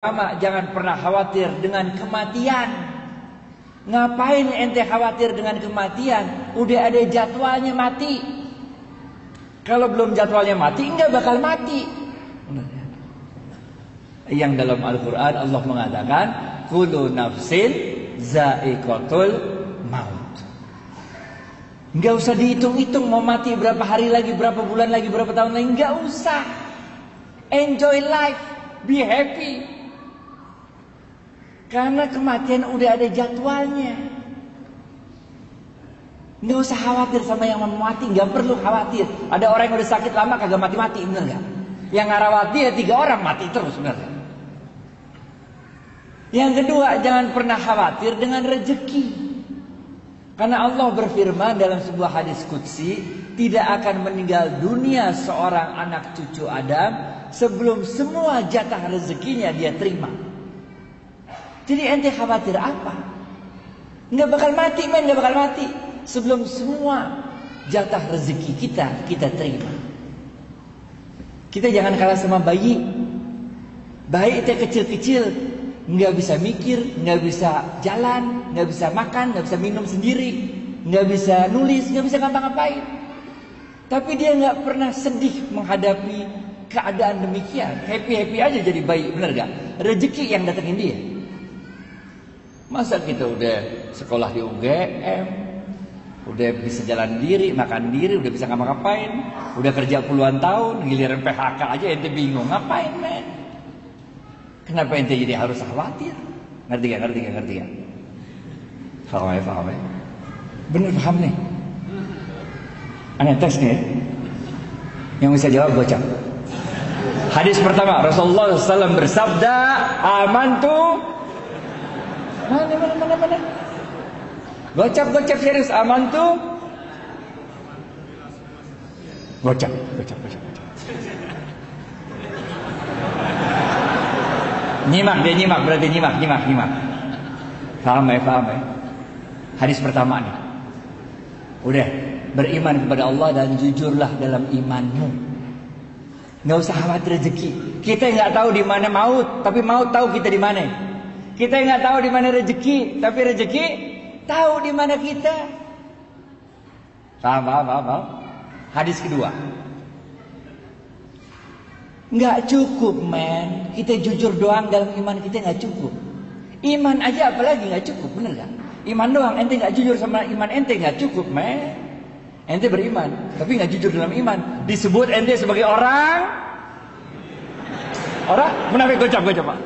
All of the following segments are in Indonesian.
Jangan pernah khawatir dengan kematian. Ngapain ente khawatir dengan kematian? Udah ada jadwalnya mati. Kalau belum jadwalnya mati, enggak bakal mati. Yang dalam Al-Quran Allah mengatakan, kullu nafsin za'iqatul maut. Enggak usah dihitung-hitung mau mati berapa hari lagi, berapa bulan lagi, berapa tahun lagi. Enggak usah. Enjoy life, be happy. Karena kematian udah ada jadwalnya. Nggak usah khawatir sama yang mau mati, nggak perlu khawatir. Ada orang yang udah sakit lama kagak mati-mati, bener nggak? Yang ngarawati ya 3 orang mati terus, bener nggak? Yang kedua, jangan pernah khawatir dengan rezeki. Karena Allah berfirman dalam sebuah hadis qudsi, tidak akan meninggal dunia seorang anak cucu Adam sebelum semua jatah rezekinya dia terima. Jadi ente khawatir apa? Nggak bakal mati, nggak bakal mati sebelum semua jatah rezeki kita terima. Kita jangan kalah sama bayi. Bayi itu kecil-kecil, nggak bisa mikir, nggak bisa jalan, nggak bisa makan, nggak bisa minum sendiri, nggak bisa nulis, nggak bisa ngapa-ngapain. Tapi dia nggak pernah sedih menghadapi keadaan demikian. Happy aja jadi bayi, bener gak? Rezeki yang datengin dia. Masa kita udah sekolah di UGM, udah bisa jalan diri, makan diri, udah bisa ngapa-ngapain, udah kerja puluhan tahun, giliran PHK aja ente bingung ngapain, men? Kenapa ente jadi harus khawatir? Ngerti gak? Paham ya? Bener paham nih? Aneh tes nih. Yang bisa jawab gocap. Hadis pertama, Rasulullah SAW bersabda, amantu. Mana? Gocap serius, amantu. Gocap. Nyimak, berarti nyimak. Paham ya? Hadis pertama nih. Udah, beriman kepada Allah dan jujurlah dalam imanmu. Nggak usah khawatir rezeki. Kita nggak tahu di mana maut, tapi maut tahu kita di mana. Kita nggak tahu di mana rezeki, tapi rezeki tahu di mana kita. Paham? Hadis kedua. Nggak cukup, men. Kita jujur doang dalam iman kita nggak cukup. Iman aja apalagi nggak cukup, bener gak? Iman doang, ente nggak jujur sama iman ente nggak cukup, men. Ente beriman, tapi nggak jujur dalam iman. Disebut ente sebagai orang munafik. Gocap Pak.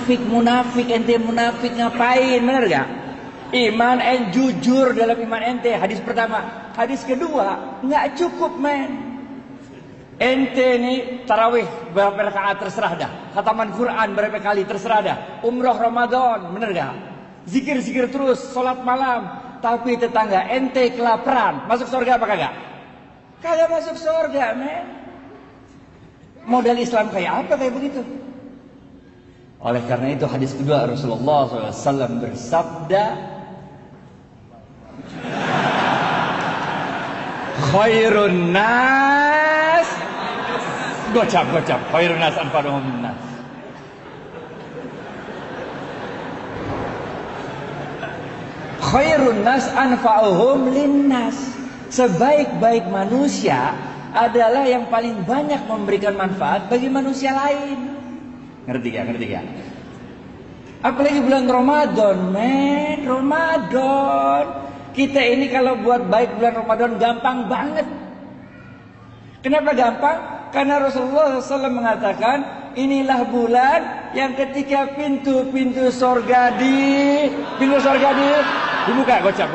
Munafik, ente munafik ngapain, bener gak? Iman jujur dalam iman ente, hadis pertama. Hadis kedua, nggak cukup, men. Ente nih tarawih berapa rakaat terserah dah, khataman Quran berapa kali terserah dah, umroh Ramadan, bener gak? Zikir terus, sholat malam, tapi tetangga ente kelaparan, masuk surga apa kagak? Kagak masuk surga, men. Modal Islam kayak apa kayak begitu? Oleh karena itu hadis kedua Rasulullah SAW bersabda, khairun nas, gocap, khairun nas anfa'uhum linnas. Khairun nas anfa'uhum linnas. Sebaik-baik manusia adalah yang paling banyak memberikan manfaat bagi manusia lain. Ngerti gak? Apalagi bulan Ramadan, men. Ramadan. Kita ini kalau buat baik bulan Ramadan gampang banget. Kenapa gampang? Karena Rasulullah SAW mengatakan, inilah bulan yang ketika pintu sorga dibuka. Gocap.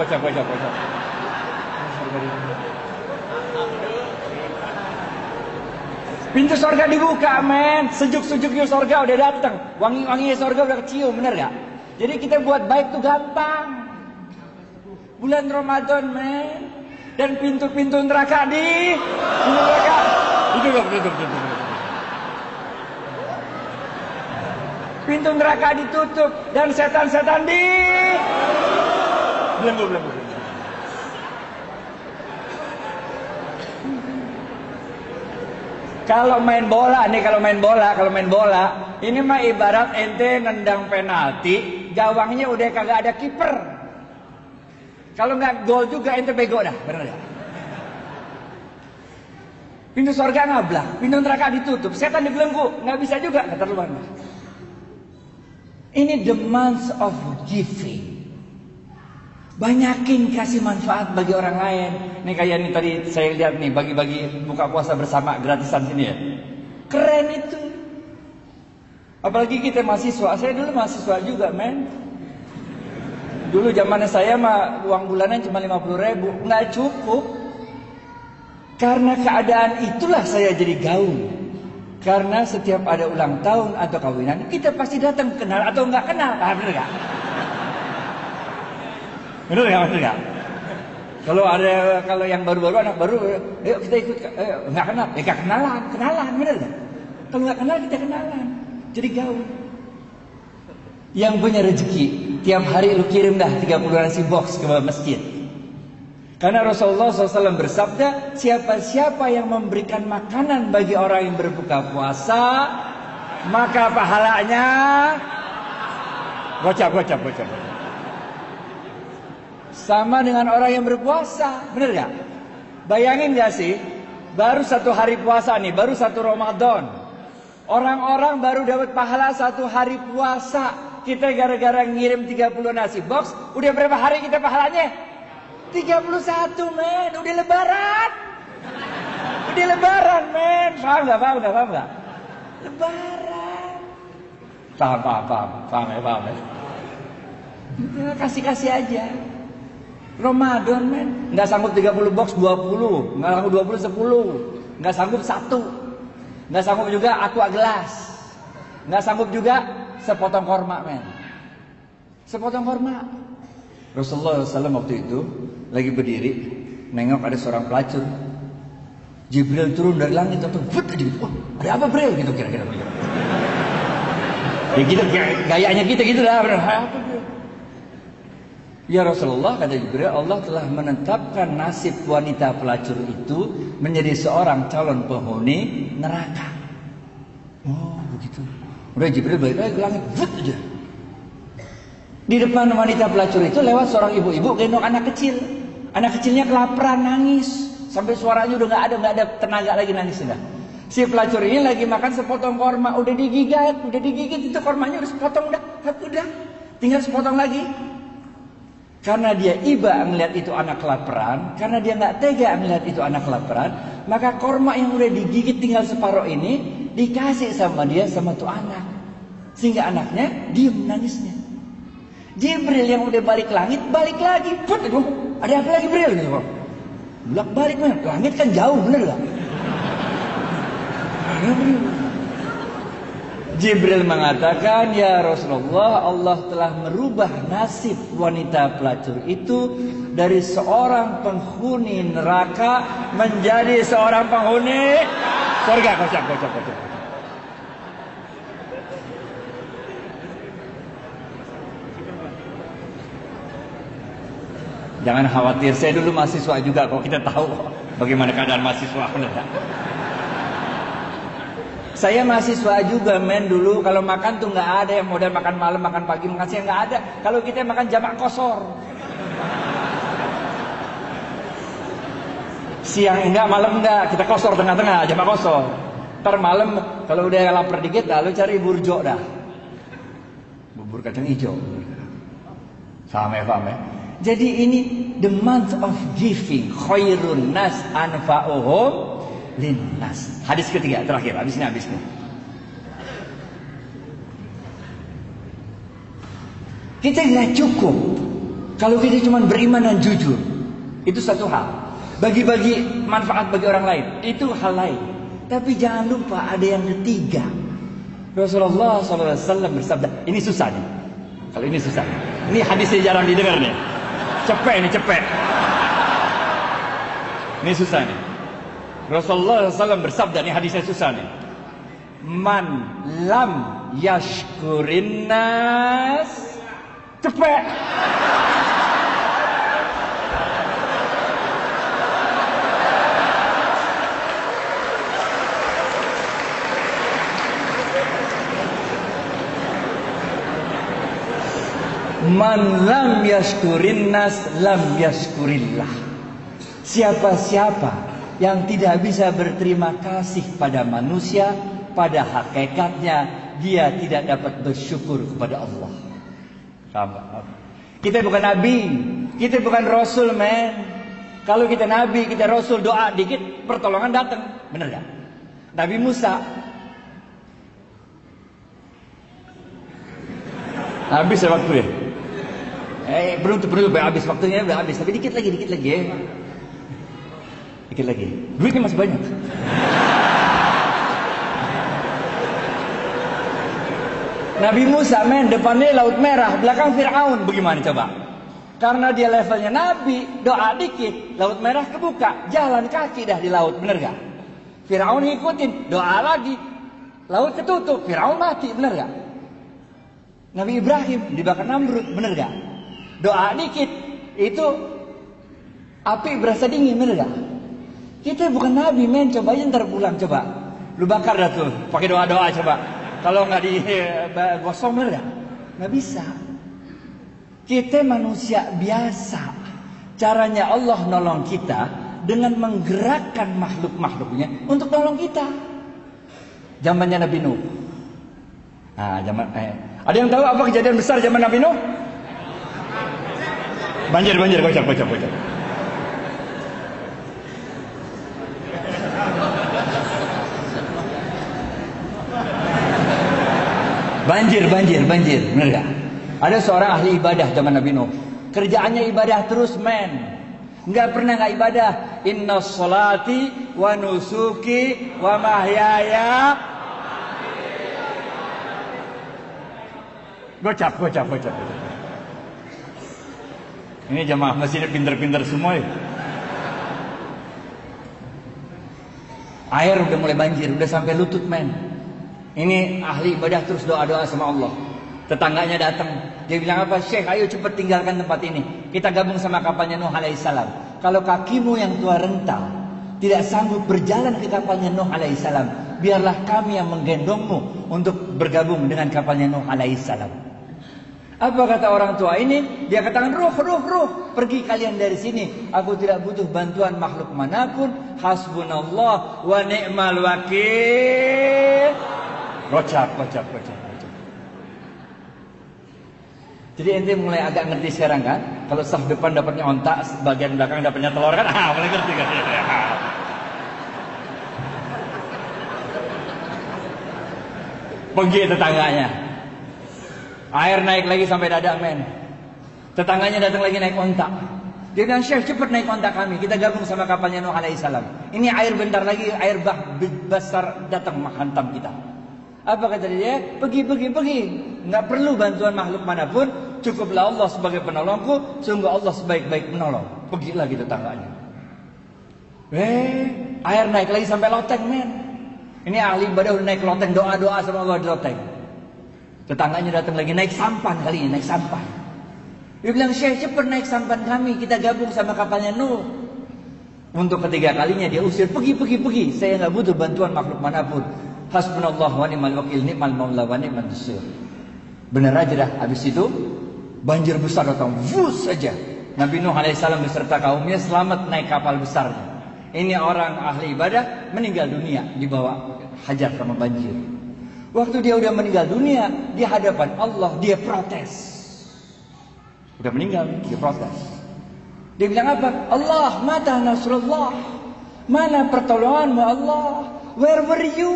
Pintu sorga dibuka, men. Sejuk-sejuknya sorga udah datang. Wangi-wanginya sorga udah kecium, bener gak? Jadi kita buat baik tuh gampang. Bulan Ramadan, men. Dan pintu-pintu neraka ditutup. Pintu neraka ditutup dan setan-setan belum. Kalau main bola nih, kalau main bola, ini mah ibarat ente nendang penalti, gawangnya udah kagak ada kiper. Kalau nggak gol juga ente bego dah, bener ya? Pintu surga ngablak, pintu neraka ditutup, setan dibelenggu, nggak bisa juga, keterlaluan. Ini the month of giving. Banyakin kasih manfaat bagi orang lain. Nih kayak ini tadi saya lihat nih, bagi-bagi buka puasa bersama gratisan sini ya. Keren itu. Apalagi kita mahasiswa, saya dulu mahasiswa juga men. Dulu zamannya saya mah uang bulanan cuma 50.000, nggak cukup. Karena keadaan itulah saya jadi gaul. Karena setiap ada ulang tahun atau kawinan, kita pasti datang, kenal atau nggak kenal, bener nggak? Bener nggak? Kalau yang baru-baru, anak baru, ayo kita ikut, nggak kenal, kenalan, bener nggak? Kalau nggak kenal kita kenalan, jadi gaul. Yang punya rezeki, tiap hari lu kirim dah 30 nasi box ke masjid. Karena Rasulullah SAW bersabda, siapa-siapa yang memberikan makanan bagi orang yang berbuka puasa, maka pahalanya gocap. Sama dengan orang yang berpuasa, bener gak? Bayangin gak sih, baru 1 hari puasa nih, baru 1 Ramadan. Orang-orang baru dapat pahala 1 hari puasa. Kita gara-gara ngirim 30 nasi box, udah berapa hari kita pahalanya? 31 men, udah lebaran men, paham gak? Lebaran, paham ya. Kasih aja. Ramadan men, nggak sanggup 30 box 20, nggak sanggup 20 10, nggak sanggup 1, nggak sanggup juga aqua gelas, nggak sanggup juga sepotong korma men, sepotong korma. Rasulullah SAW waktu itu lagi berdiri, nengok ada seorang pelacur. Jibril turun dari langit atau ada apa Bril gitu kira-kira. Ya gitu gayanya kita gitu lah. Apa Bril? Ya Rasulullah, kata Jibril, Allah telah menetapkan nasib wanita pelacur itu menjadi seorang calon penghuni neraka. Oh begitu. Udah Jibril balik lagi ke langit, aja. Di depan wanita pelacur itu lewat seorang ibu-ibu gendong anak kecil. Anak kecilnya kelaparan nangis sampai suaranya udah nggak ada tenaga lagi nangis sudah. Si pelacur ini lagi makan sepotong korma, udah digigit itu kormanya udah sepotong udah tinggal sepotong lagi. Karena dia iba melihat itu anak kelaparan, karena dia nggak tega melihat itu anak kelaparan, maka korma yang udah digigit tinggal separuh ini dikasih sama dia sama tuh anak, sehingga anaknya diem nangisnya. Jibril yang udah balik langit, balik lagi. Ada apa lagi Bril? Gitu, balik man. Langit kan jauh, bener gak? Jibril mengatakan, ya Rasulullah, Allah telah merubah nasib wanita pelacur itu dari seorang penghuni neraka menjadi seorang penghuni surga. Kocak. Jangan khawatir, saya dulu mahasiswa juga kok, kita tahu bagaimana keadaan mahasiswa. Saya mahasiswa juga men dulu, kalau makan tuh nggak ada yang modal makan malam, makan pagi, makan siang nggak ada. Kalau kita makan jamak kosor. Siang enggak, malam enggak, kita kosor tengah-tengah, jamak kosor. Ntar malam kalau udah lapar dikit, lalu cari burjo dah. Bubur kacang hijau. Paham ya? Jadi ini the month of giving, khairun nas anfa'uhum linnas. Hadis ketiga terakhir, habis ini. Kita nggak cukup kalau kita cuma beriman dan jujur. Itu satu hal. Bagi-bagi manfaat bagi orang lain, itu hal lain. Tapi jangan lupa ada yang ketiga. Rasulullah SAW bersabda, ini susah nih. Kalau ini susah. Ini hadisnya jarang didengar nih. Cepet. Ini susah nih. Rasulullah SAW bersabda, nih hadisnya susah nih. Man lam yashkurin nas. Cepet. Man lam yashkurin nas lam yashkurillah. Siapa-siapa yang tidak bisa berterima kasih pada manusia, pada hakikatnya dia tidak dapat bersyukur kepada Allah. Kita bukan nabi, kita bukan rasul, men. Kalau kita nabi, kita rasul, doa dikit pertolongan datang, benar gak? Nabi Musa habis waktu ya. Belum habis waktunya, udah habis. Tapi dikit lagi ya. Dikit lagi. Duitnya masih banyak. Nabi Musa, men, depannya Laut Merah, belakang Fir'aun. Bagaimana coba? Karena dia levelnya Nabi, doa dikit, Laut Merah kebuka, jalan kaki dah di laut, bener gak? Fir'aun ngikutin, doa lagi, laut ketutup, Fir'aun mati, bener gak? Nabi Ibrahim dibakar Namrud, bener gak? Doa dikit, itu api berasa dingin, bener gak? Kita bukan Nabi, men, coba aja ntar pulang, coba. Lu bakar dah tuh, pakai doa-doa coba. Kalau nggak digosong, bener gak? Nggak bisa. Kita manusia biasa. Caranya Allah nolong kita dengan menggerakkan makhluk-makhluknya untuk nolong kita. Zamannya Nabi Nuh. Nah, ada yang tahu apa kejadian besar zaman Nabi Nuh? Banjir, kocak. Banjir, bener gak? Ada seorang ahli ibadah zaman Nabi Nuh. Kerjaannya ibadah terus, men. Nggak pernah nggak ibadah. Inna sholati wa nusuki wa mahyaya. Gocap. Ini jamaah masjidnya pinter-pinter semua ya. Air udah mulai banjir, udah sampai lutut, men. Ini ahli ibadah terus doa-doa sama Allah. Tetangganya datang, dia bilang apa? Syekh, ayo cepat tinggalkan tempat ini. Kita gabung sama kapalnya Nuh alaihissalam. Kalau kakimu yang tua rental tidak sanggup berjalan ke kapalnya Nuh alaihissalam, biarlah kami yang menggendongmu untuk bergabung dengan kapalnya Nuh alaihissalam. Apa kata orang tua ini? Dia katakan, ruh, pergi kalian dari sini. Aku tidak butuh bantuan makhluk manapun. Hasbunallah wa ni'mal wakil. Kocak. Jadi ente mulai agak ngerti sekarang kan? Kalau saf depan dapatnya ontak, bagian belakang dapatnya telur kan? Mulai ngerti kan? Pergi tetangganya. Air naik lagi sampai dada, men. Tetangganya datang lagi naik ontak. Dia bilang, Syekh, cepat naik ontak kami. Kita gabung sama kapalnya Nuh alaihissalam. Ini air bentar lagi, air besar datang menghantam kita. Apa kata dia? Pergi. Nggak perlu bantuan makhluk manapun. Cukuplah Allah sebagai penolongku. Sungguh Allah sebaik-baik penolong. Pergilah gitu tetangganya. Air naik lagi sampai loteng, men. Ini ahli ibadah udah naik loteng, doa-doa sama Allah di loteng. Tetangganya datang lagi naik sampan kali ini, naik sampan. Dia bilang, Syekh, cepat naik sampan kami. Kita gabung sama kapalnya Nuh. Untuk ketiga kalinya dia usir, pergi. Saya nggak butuh bantuan makhluk manapun. Hasbunallah wa ni'mal wakil, ni'mal maula wa ni'man nasir. Benar aja dah. Habis itu banjir besar datang, vus saja. Nabi Nuh alaihissalam beserta kaumnya selamat naik kapal besarnya. Ini orang ahli ibadah meninggal dunia dibawa hajar sama banjir. Waktu dia udah meninggal dunia di hadapan Allah, dia protes. Udah meninggal, dia protes. Dia bilang apa? Allah, mata nasrullah. Mana pertolonganmu Allah? Where were you?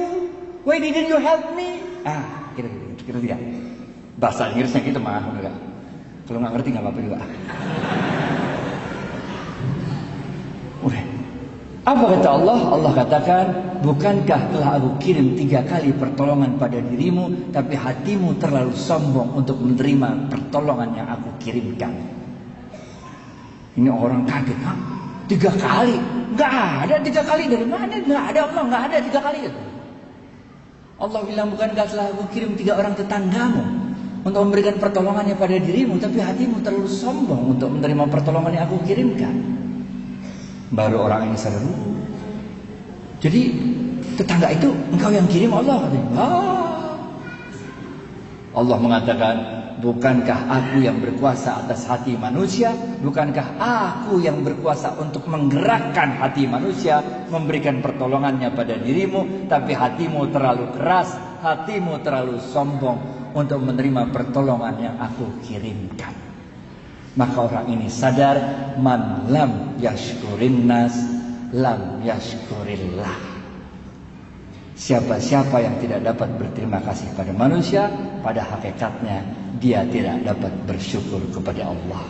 Why didn't you help me? Kira dia. Bahasa Inggrisnya gitu mah, enggak. Kalau nggak ngerti nggak apa-apa juga. Udah. Apa kata Allah? Allah katakan, bukankah telah aku kirim 3 kali pertolongan pada dirimu, tapi hatimu terlalu sombong untuk menerima pertolongan yang aku kirimkan. Ini orang kaget, 3 kali? Nggak ada 3 kali, dari mana? Nggak ada Allah, nggak ada 3 kali. Allah bilang, bukankah telah aku kirim 3 orang tetanggamu untuk memberikan pertolongannya pada dirimu, tapi hatimu terlalu sombong untuk menerima pertolongan yang aku kirimkan. Baru orang ini sadar. Jadi tetangga itu engkau yang kirim Allah, katanya. Allah mengatakan, bukankah aku yang berkuasa atas hati manusia? Bukankah aku yang berkuasa untuk menggerakkan hati manusia, memberikan pertolongannya pada dirimu? Tapi hatimu terlalu keras, hatimu terlalu sombong untuk menerima pertolongan yang aku kirimkan. Maka orang ini sadar, man lam yashkurin nas lam yashkurillah. Siapa-siapa yang tidak dapat berterima kasih pada manusia, pada hakikatnya dia tidak dapat bersyukur kepada Allah.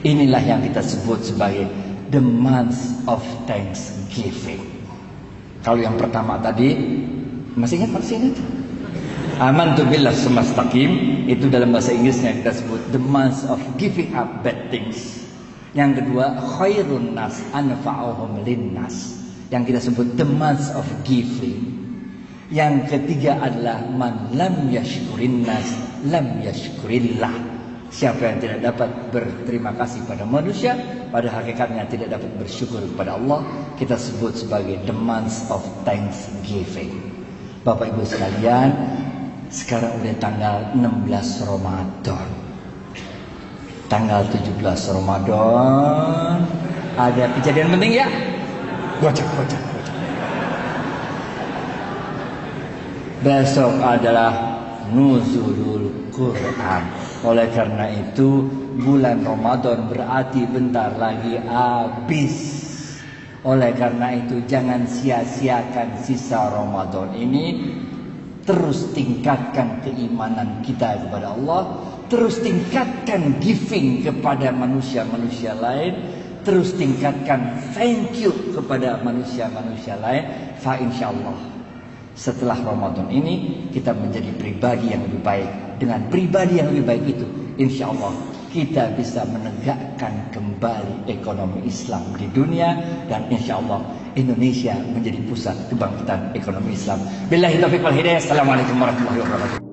Inilah yang kita sebut sebagai the month of thanksgiving. Kalau yang pertama tadi, masih ingat? Amantu billah sumastaqim, itu dalam bahasa Inggrisnya kita sebut the month of giving up bad things. Yang kedua, khairun nas anfa'uhum linnas, yang kita sebut the month of giving. Yang ketiga adalah man lam yashkurin nas lam yashkurillah. Siapa yang tidak dapat berterima kasih pada manusia, pada hakikatnya tidak dapat bersyukur kepada Allah, kita sebut sebagai the month of thanksgiving. Bapak Ibu sekalian, sekarang udah tanggal 16 Ramadan. Tanggal 17 Ramadan ada kejadian penting ya? Gocek. Besok adalah nuzulul Quran. Oleh karena itu bulan Ramadan berarti bentar lagi habis. Oleh karena itu jangan sia-siakan sisa Ramadan ini. Terus tingkatkan keimanan kita kepada Allah, terus tingkatkan giving kepada manusia-manusia lain, terus tingkatkan thank you kepada manusia-manusia lain. Fa insyaallah setelah Ramadan ini kita menjadi pribadi yang lebih baik. Dengan pribadi yang lebih baik itu, insya Allah kita bisa menegakkan kembali ekonomi Islam di dunia, dan insya Allah Indonesia menjadi pusat kebangkitan ekonomi Islam. Billahi taufiq wal hidayah. Assalamualaikum warahmatullahi wabarakatuh.